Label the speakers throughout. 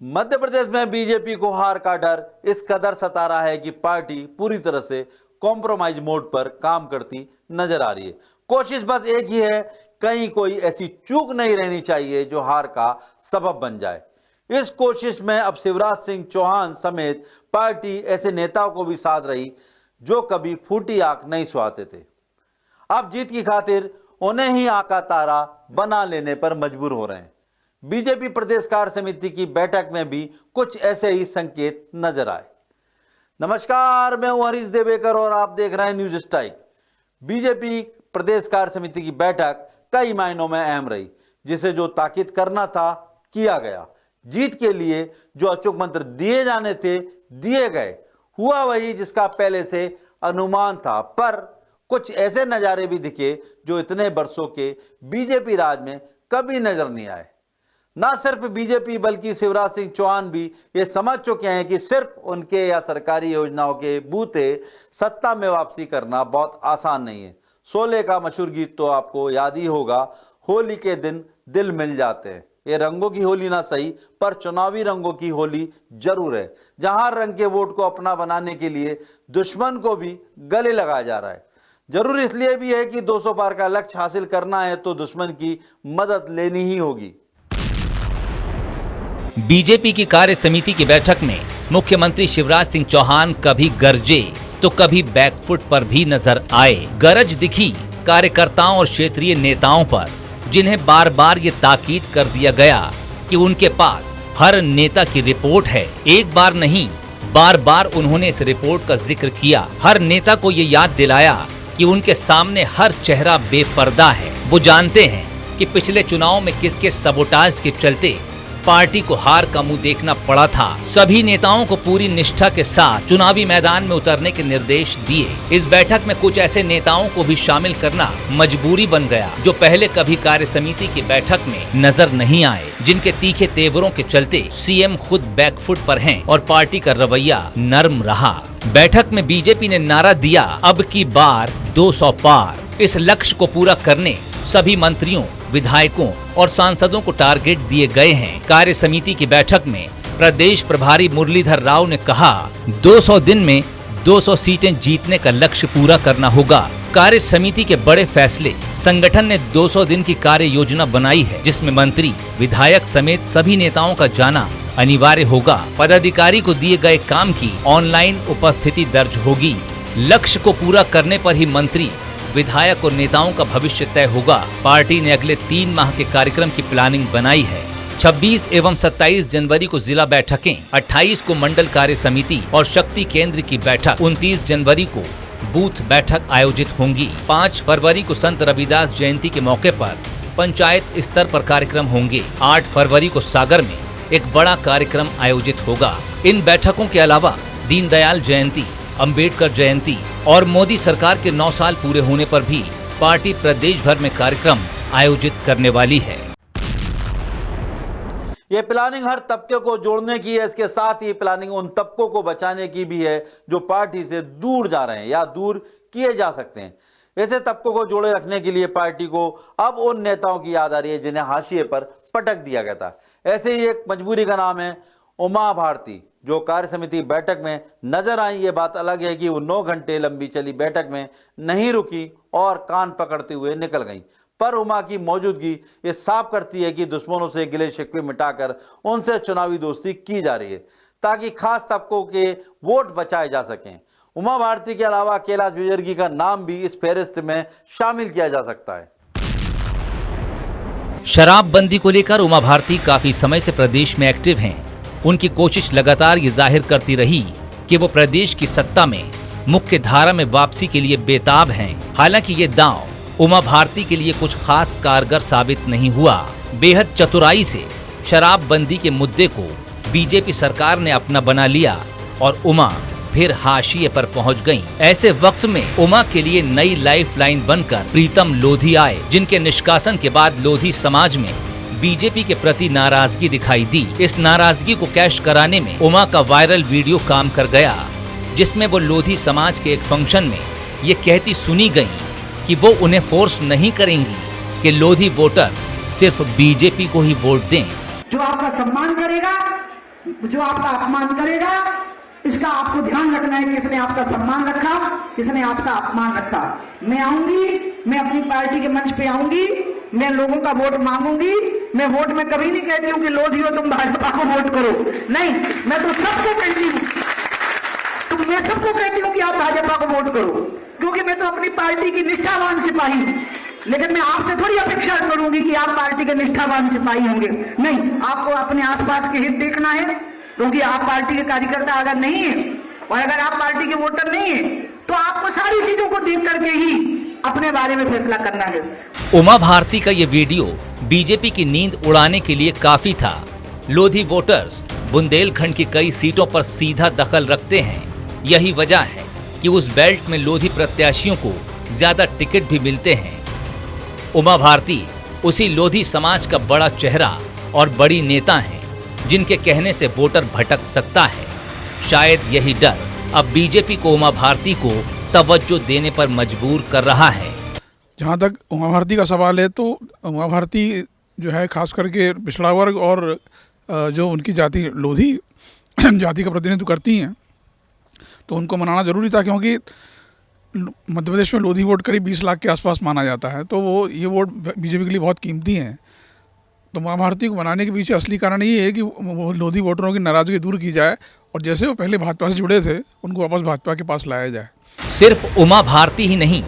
Speaker 1: मध्य प्रदेश में बीजेपी को हार का डर इस कदर सता रहा है कि पार्टी पूरी तरह से कॉम्प्रोमाइज मोड पर काम करती नजर आ रही है। कोशिश बस एक ही है, कहीं कोई ऐसी चूक नहीं रहनी चाहिए जो हार का सबब बन जाए। इस कोशिश में अब शिवराज सिंह चौहान समेत पार्टी ऐसे नेताओं को भी साथ रही जो कभी फूटी आंख नहीं सुहाते थे। अब जीत की खातिर उन्हें ही आका तारा बना लेने पर मजबूर हो रहे हैं। बीजेपी प्रदेश कार्य समिति की बैठक में भी कुछ ऐसे ही संकेत नजर आए। नमस्कार, मैं हूं हरीश देवेकर और आप देख रहे हैं न्यूज स्ट्राइक। बीजेपी प्रदेश कार्य समिति की बैठक कई मायनों में अहम रही, जिसे जो ताकीद करना था किया गया। जीत के लिए जो अचूक मंत्र दिए जाने थे दिए गए। हुआ वही जिसका पहले से अनुमान था, पर कुछ ऐसे नजारे भी दिखे जो इतने वर्षों के बीजेपी राज में कभी नजर नहीं आए। ना सिर्फ बीजेपी बल्कि शिवराज सिंह चौहान भी ये समझ चुके हैं कि सिर्फ उनके या सरकारी योजनाओं के बूते सत्ता में वापसी करना बहुत आसान नहीं है। शोले का मशहूर गीत तो आपको याद ही होगा, होली के दिन दिल मिल जाते हैं। ये रंगों की होली ना सही, पर चुनावी रंगों की होली जरूर है, जहां रंग के वोट को अपना बनाने के लिए दुश्मन को भी गले लगाया जा रहा है। जरूर इसलिए भी है कि 200 पार का लक्ष्य हासिल करना है तो दुश्मन की मदद लेनी ही होगी।
Speaker 2: बीजेपी की कार्य समिति की बैठक में मुख्यमंत्री शिवराज सिंह चौहान कभी गरजे तो कभी बैकफुट पर भी नजर आए। गरज दिखी कार्यकर्ताओं और क्षेत्रीय नेताओं पर, जिन्हें बार बार ये ताकीद कर दिया गया कि उनके पास हर नेता की रिपोर्ट है। एक बार नहीं, बार बार उन्होंने इस रिपोर्ट का जिक्र किया। हर नेता को ये याद दिलाया कि उनके सामने हर चेहरा बेपर्दा है। वो जानते हैं कि पिछले चुनाव में किसके सबोटाज के चलते पार्टी को हार का मुंह देखना पड़ा था। सभी नेताओं को पूरी निष्ठा के साथ चुनावी मैदान में उतरने के निर्देश दिए। इस बैठक में कुछ ऐसे नेताओं को भी शामिल करना मजबूरी बन गया जो पहले कभी कार्य समिति की बैठक में नजर नहीं आए, जिनके तीखे तेवरों के चलते सीएम खुद बैकफुट पर हैं और पार्टी का रवैया नर्म रहा। बैठक में बीजेपी ने नारा दिया, अब की बार 200 पार। इस लक्ष्य को पूरा करने सभी मंत्रियों, विधायकों और सांसदों को टारगेट दिए गए हैं। कार्य समिति की बैठक में प्रदेश प्रभारी मुरलीधर राव ने कहा, 200 दिन में 200 सीटें जीतने का लक्ष्य पूरा करना होगा। कार्य समिति के बड़े फैसले, संगठन ने 200 दिन की कार्य योजना बनाई है, जिसमें मंत्री, विधायक समेत सभी नेताओं का जाना अनिवार्य होगा। पदाधिकारी को दिए गए काम की ऑनलाइन उपस्थिति दर्ज होगी। लक्ष्य को पूरा करने पर ही मंत्री, विधायक और नेताओं का भविष्य तय होगा। पार्टी ने अगले 3 माह के कार्यक्रम की प्लानिंग बनाई है। 26 एवं 27 जनवरी को जिला बैठकें, 28 को मंडल कार्य समिति और शक्ति केंद्र की बैठक, 29 जनवरी को बूथ बैठक आयोजित होंगी। 5 फरवरी को संत रविदास जयंती के मौके पर पंचायत स्तर पर कार्यक्रम होंगे। 8 फरवरी को सागर में एक बड़ा कार्यक्रम आयोजित होगा। इन बैठकों के अलावा दीनदयाल जयंती, अंबेडकर जयंती और मोदी सरकार के 9 साल पूरे होने पर भी पार्टी प्रदेश भर में कार्यक्रम आयोजित करने वाली है।
Speaker 1: ये प्लानिंग हर तबके को जोड़ने की है, इसके साथ ही प्लानिंग उन तबकों को बचाने की भी है जो पार्टी से दूर जा रहे हैं या दूर किए जा सकते हैं। ऐसे तबकों को जोड़े रखने के लिए पार्टी को अब उन नेताओं की याद आ रही है जिन्हें हाशिए पर पटक दिया गया था। ऐसे ही एक मजबूरी का नाम है उमा भारती, जो कार्य समिति बैठक में नजर आई। ये बात अलग है कि वो 9 घंटे लंबी चली बैठक में नहीं रुकी और कान पकड़ते हुए निकल गई, पर उमा की मौजूदगी ये साफ करती है कि दुश्मनों से गिले शिकवे मिटाकर उनसे चुनावी दोस्ती की जा रही है, ताकि खास तबकों के वोट बचाए जा सकें। उमा भारती के अलावा कैलाश विजयवर्गीय का नाम भी इस फहरिस्त में शामिल किया जा सकता है।
Speaker 2: शराबबंदी को लेकर उमा भारती काफी समय से प्रदेश में एक्टिव हैं। उनकी कोशिश लगातार ये जाहिर करती रही कि वो प्रदेश की सत्ता में मुख्य धारा में वापसी के लिए बेताब हैं। हालांकि ये दांव उमा भारती के लिए कुछ खास कारगर साबित नहीं हुआ। बेहद चतुराई से शराबबंदी के मुद्दे को बीजेपी सरकार ने अपना बना लिया और उमा फिर हाशिए पर पहुंच गईं। ऐसे वक्त में उमा के लिए नई लाइफलाइन बनकर प्रीतम लोधी आए, जिनके निष्कासन के बाद लोधी समाज में बीजेपी के प्रति नाराजगी दिखाई दी। इस नाराजगी को कैश कराने में उमा का वायरल वीडियो काम कर गया, जिसमें वो लोधी समाज के एक फंक्शन में ये कहती सुनी गई कि वो उन्हें फोर्स नहीं करेंगी कि लोधी वोटर सिर्फ बीजेपी को ही वोट दें।
Speaker 3: जो आपका सम्मान करेगा जो आपका अपमान करेगा, इसका आपको ध्यान रखना है कि इसने आपका सम्मान रखा, इसने आपका अपमान रखा। मैं आऊंगी, मैं अपनी पार्टी के मंच पे आऊंगी, मैं लोगों का वोट मांगूंगी। मैं वोट में कभी नहीं कहती हूँ कि लोधियो तुम भाजपा को वोट करो, नहीं, मैं तो सबको कहती हूँ, तो मैं सबको कहती हूँ कि आप भाजपा को वोट करो, क्योंकि मैं तो अपनी पार्टी की निष्ठावान सिपाही हूँ। लेकिन मैं आपसे थोड़ी अपेक्षा करूंगी कि आप पार्टी के निष्ठावान सिपाही होंगे, नहीं, आपको अपने आसपास के हित देखना है, क्योंकि आप पार्टी के कार्यकर्ता अगर नहीं है और अगर आप पार्टी के वोटर नहीं है, तो आपको सारी चीजों को देख करके ही अपने बारे में फैसला करना है।
Speaker 2: उमा भारती का ये वीडियो बीजेपी की नींद उड़ाने के लिए काफी था। लोधी वोटर्स बुंदेलखंड की कई सीटों पर सीधा दखल रखते हैं। यही वजह है कि उस बेल्ट में लोधी प्रत्याशियों को ज्यादा टिकट भी मिलते हैं। उमा भारती उसी लोधी समाज का बड़ा चेहरा और बड़ी नेता हैं, जिनके कहने से वोटर भटक सकता है। शायद यही डर अब बीजेपी को उमा भारती को तवज्जो देने पर मजबूर कर रहा है।
Speaker 4: जहाँ तक उमा भारती का सवाल है, तो उमा भारती जो है खास करके पिछड़ा वर्ग और जो उनकी जाति लोधी जाति का प्रतिनिधित्व करती हैं, तो उनको मनाना ज़रूरी था, क्योंकि मध्य प्रदेश में लोधी वोट करीब 20 लाख के आसपास माना जाता है। तो वो ये वोट बीजेपी के लिए बहुत कीमती हैं। तो उमा भारती को बनाने के पीछे असली कारण ये है कि वो लोधी वोटरों की नाराज़गी दूर की जाए और जैसे वो पहले भाजपा से जुड़े थे उनको वापस भाजपा के पास लाया जाए।
Speaker 2: सिर्फ उमा भारती ही नहीं,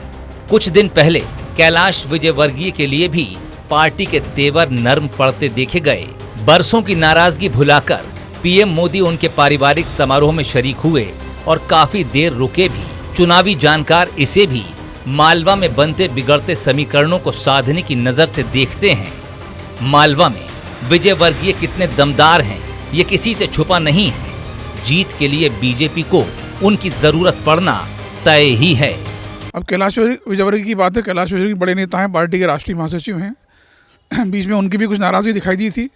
Speaker 2: कुछ दिन पहले कैलाश विजयवर्गीय के लिए भी पार्टी के तेवर नर्म पड़ते देखे गए। बरसों की नाराजगी भुलाकर पीएम मोदी उनके पारिवारिक समारोह में शरीक हुए और काफी देर रुके भी। चुनावी जानकार इसे भी मालवा में बनते बिगड़ते समीकरणों को साधने की नजर से देखते हैं। मालवा में विजयवर्गीय कितने दमदार हैं, ये किसी से छुपा नहीं है। जीत के लिए बीजेपी को उनकी जरूरत पड़ना तय ही है।
Speaker 4: अब कैलाश विजयवर्गीय की बात है। कैलाश विजयवर्गीय बड़े नेता हैं, पार्टी के राष्ट्रीय महासचिव हैं। बीच में उनकी भी कुछ नाराज़गी दिखाई दी थी,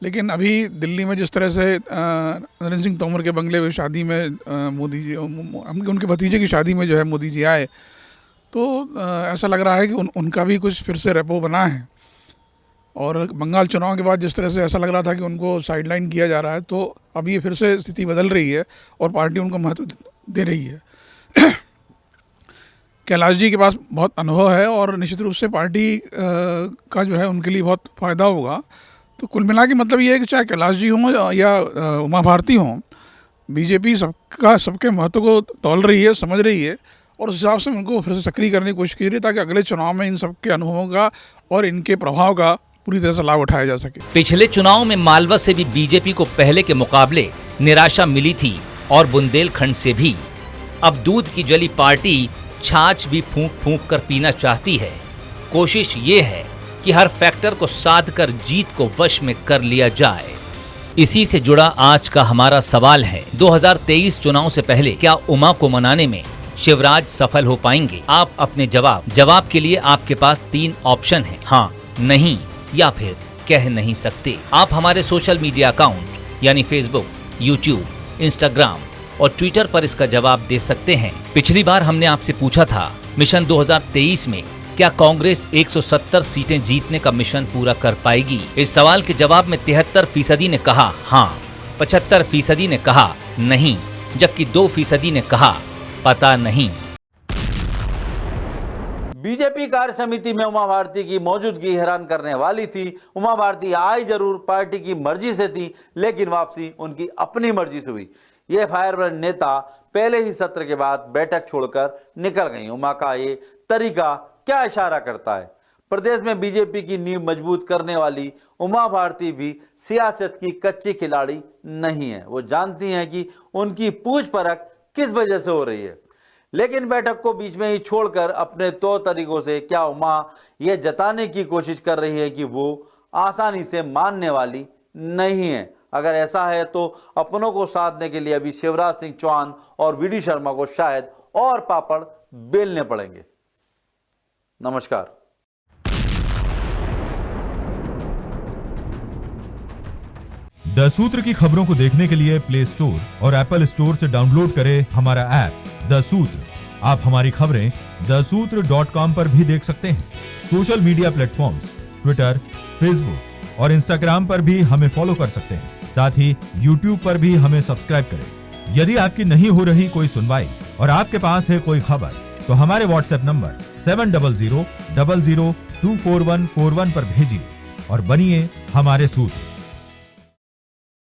Speaker 4: लेकिन अभी दिल्ली में जिस तरह से नरेंद्र सिंह तोमर के बंगले में शादी में मोदी जी, उनके भतीजे की शादी में जो है मोदी जी आए, तो ऐसा लग रहा है कि उनका भी कुछ फिर से रेपो बना है। और बंगाल चुनाव के बाद जिस तरह से ऐसा लग रहा था कि उनको साइडलाइन किया जा रहा है, तो अब ये फिर से स्थिति बदल रही है और पार्टी उनको महत्व दे रही है। कैलाश जी के पास बहुत अनुभव है और निश्चित रूप से पार्टी का जो है उनके लिए बहुत फ़ायदा होगा। तो कुल मिला के मतलब ये है कि चाहे कैलाश जी हों या उमा भारती हों, बीजेपी सबके महत्व को तौल रही है, समझ रही है और उस हिसाब से उनको फिर से सक्रिय करने की कोशिश की रही है, ताकि अगले चुनाव में इन सबके अनुभवों का और इनके प्रभाव का पूरी तरह से लाभ उठाया जा सके।
Speaker 2: पिछले चुनाव में मालवा से भी बीजेपी को पहले के मुकाबले निराशा मिली थी और बुंदेलखंड से भी। अब दूध की जली पार्टी छाछ भी फूंक फूंक कर पीना चाहती है। कोशिश ये है कि हर फैक्टर को साध कर जीत को वश में कर लिया जाए। इसी से जुड़ा आज का हमारा सवाल है, 2023 चुनाव से पहले क्या उमा को मनाने में शिवराज सफल हो पाएंगे? आप अपने जवाब के लिए आपके पास 3 ऑप्शन हैं, हाँ, नहीं या फिर कह नहीं सकते। आप हमारे सोशल मीडिया अकाउंट यानी फेसबुक, यूट्यूब, इंस्टाग्राम और ट्विटर पर इसका जवाब दे सकते हैं। पिछली बार हमने आपसे पूछा था, मिशन 2023 में क्या कांग्रेस 170 सीटें जीतने का मिशन पूरा कर पाएगी? इस सवाल के जवाब में 73% ने कहा हाँ, 75% ने कहा नहीं, जबकि 2% ने कहा पता नहीं।
Speaker 1: बीजेपी कार्य समिति में उमा भारती की मौजूदगी हैरान करने वाली थी। उमा भारती आई जरूर पार्टी की मर्जी से थी, लेकिन वापसी उनकी अपनी मर्जी से हुई। ये फायरब्रांड नेता पहले ही सत्र के बाद बैठक छोड़कर निकल गई। उमा का ये तरीका क्या इशारा करता है? प्रदेश में बीजेपी की नींव मजबूत करने वाली उमा भारती भी सियासत की कच्ची खिलाड़ी नहीं है। वो जानती हैं कि उनकी पूछ परख किस वजह से हो रही है। लेकिन बैठक को बीच में ही छोड़कर अपने तौर तरीकों से क्या उमा यह जताने की कोशिश कर रही है कि वो आसानी से मानने वाली नहीं है? अगर ऐसा है तो अपनों को साधने के लिए अभी शिवराज सिंह चौहान और वी डी शर्मा को शायद और पापड़ बेलने पड़ेंगे। नमस्कार।
Speaker 5: द सूत्र की खबरों को देखने के लिए प्ले स्टोर और एप्पल स्टोर से डाउनलोड करें हमारा ऐप द सूत्र। आप हमारी खबरें thesutra.com पर भी देख सकते हैं। Social media platforms Twitter, Facebook और इंस्टाग्राम पर भी हमें फॉलो कर सकते हैं। साथ ही YouTube पर भी हमें सब्सक्राइब करें। यदि आपकी नहीं हो रही कोई सुनवाई और आपके पास है कोई खबर, तो हमारे व्हाट्सएप नंबर 700000241441 पर भेजिए और बनिए हमारे सूत्र।